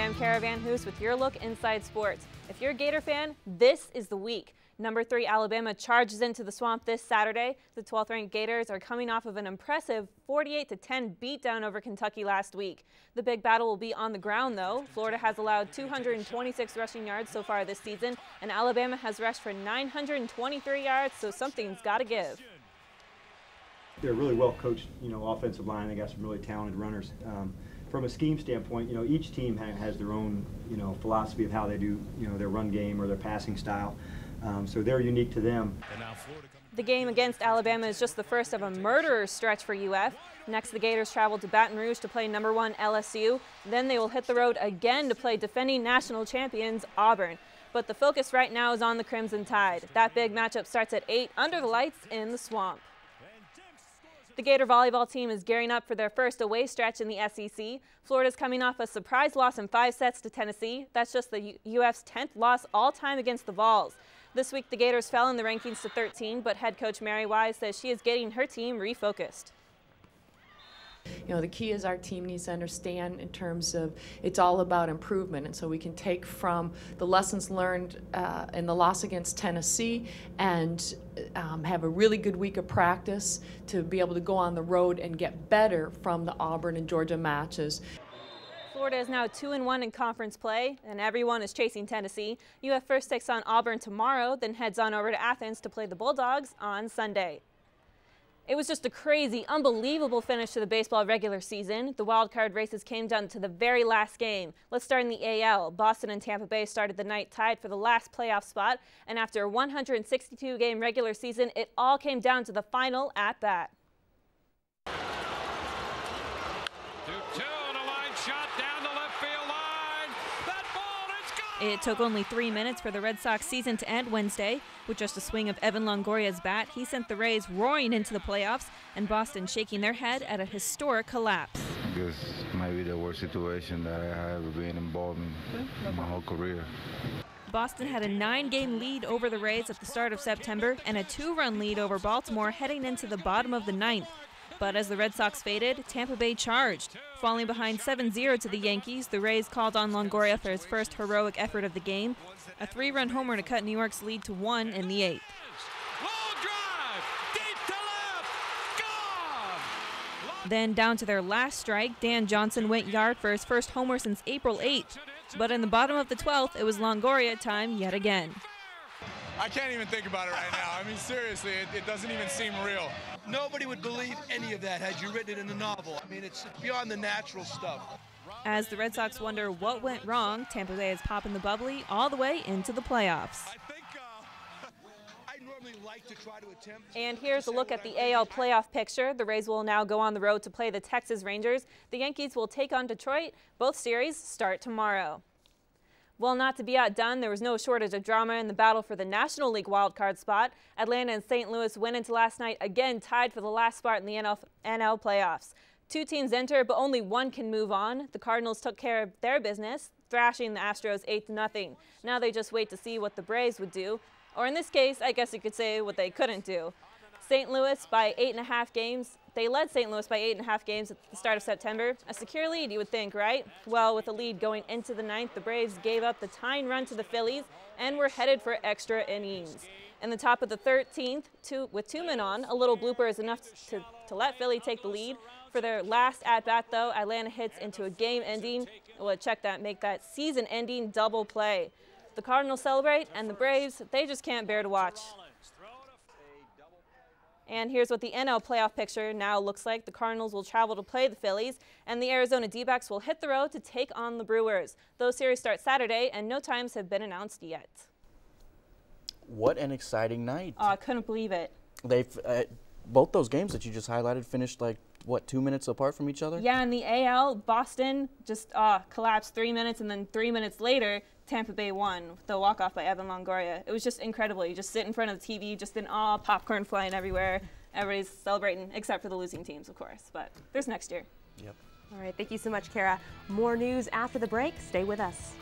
I'm Kara Van Hoos with your look inside sports. If you're a Gator fan, this is the week. Number 3 Alabama charges into the Swamp this Saturday. The 12th ranked Gators are coming off of an impressive 48-10 beatdown over Kentucky last week. The big battle will be on the ground though. Florida has allowed 226 rushing yards so far this season, and Alabama has rushed for 923 yards, so something's got to give. They're really well coached, offensive line. They got some really talented runners. From a scheme standpoint, each team has their own, philosophy of how they do, their run game or their passing style. So they're unique to them. The game against Alabama is just the first of a murderer's stretch for UF. Next, the Gators travel to Baton Rouge to play number 1 LSU. Then they will hit the road again to play defending national champions Auburn. But the focus right now is on the Crimson Tide. That big matchup starts at 8 under the lights in the Swamp. The Gator volleyball team is gearing up for their first away stretch in the SEC. Florida's coming off a surprise loss in 5 sets to Tennessee. That's just the UF's 10th loss all time against the Vols. This week, the Gators fell in the rankings to 13, but head coach Mary Wise says she is getting her team refocused. The key is our team needs to understand in terms of it's all about improvement, and so we can take from the lessons learned in the loss against Tennessee and have a really good week of practice to be able to go on the road and get better from the Auburn and Georgia matches. Florida is now 2-1 in conference play, and everyone is chasing Tennessee. UF first takes on Auburn tomorrow, then heads on over to Athens to play the Bulldogs on Sunday. It was just a crazy, unbelievable finish to the baseball regular season. The wild card races came down to the very last game. Let's start in the AL. Boston and Tampa Bay started the night tied for the last playoff spot, and after a 162-game regular season, it all came down to the final at-bat. It took only 3 minutes for the Red Sox season to end Wednesday. With just a swing of Evan Longoria's bat, he sent the Rays roaring into the playoffs, and Boston shaking their head at a historic collapse. This might be the worst situation that I have ever been involved in my whole career. Boston had a 9-game lead over the Rays at the start of September and a 2-run lead over Baltimore heading into the bottom of the 9th. But as the Red Sox faded, Tampa Bay charged. Falling behind 7-0 to the Yankees, the Rays called on Longoria for his first heroic effort of the game, a 3-run homer to cut New York's lead to 1 in the 8th. Then down to their last strike, Dan Johnson went yard for his first homer since April 8th. But in the bottom of the 12th, it was Longoria time yet again. I can't even think about it right now. I mean, seriously, it doesn't even seem real. Nobody would believe any of that had you written it in the novel. I mean, it's beyond the natural stuff. As the Red Sox wonder what went wrong, Tampa Bay is popping the bubbly all the way into the playoffs. I normally like to try to attempt. And here's a look at the AL playoff picture. The Rays will now go on the road to play the Texas Rangers. The Yankees will take on Detroit. Both series start tomorrow. Well, not to be outdone, there was no shortage of drama in the battle for the National League wildcard spot. Atlanta and St. Louis went into last night again tied for the last spot in the NL playoffs. 2 teams enter, but only one can move on. The Cardinals took care of their business, thrashing the Astros 8-0. Now they just wait to see what the Braves would do, or in this case, I guess you could say what they couldn't do. St. Louis by 8.5 games. They led St. Louis by 8.5 games at the start of September. A secure lead, you would think, right? Well, with a lead going into the 9th, the Braves gave up the tying run to the Phillies and were headed for extra innings. In the top of the 13th, with 2 men on, a little blooper is enough to let Philly take the lead. For their last at-bat, though, Atlanta hits into a game-ending, well, check that, make that season-ending double play. The Cardinals celebrate, and the Braves, they just can't bear to watch. And here's what the NL playoff picture now looks like. The Cardinals will travel to play the Phillies, and the Arizona D-backs will hit the road to take on the Brewers. Those series start Saturday, and no times have been announced yet. What an exciting night. I couldn't believe it. They've both those games that you just highlighted finished like, what, 2 minutes apart from each other? Yeah, in the AL, Boston just collapsed 3 minutes, and then 3 minutes later, Tampa Bay won with the walk-off by Evan Longoria. It was just incredible. You just sit in front of the TV, just in awe, popcorn flying everywhere. Everybody's celebrating, except for the losing teams, of course. But there's next year. Yep. All right, thank you so much, Kara. More news after the break. Stay with us.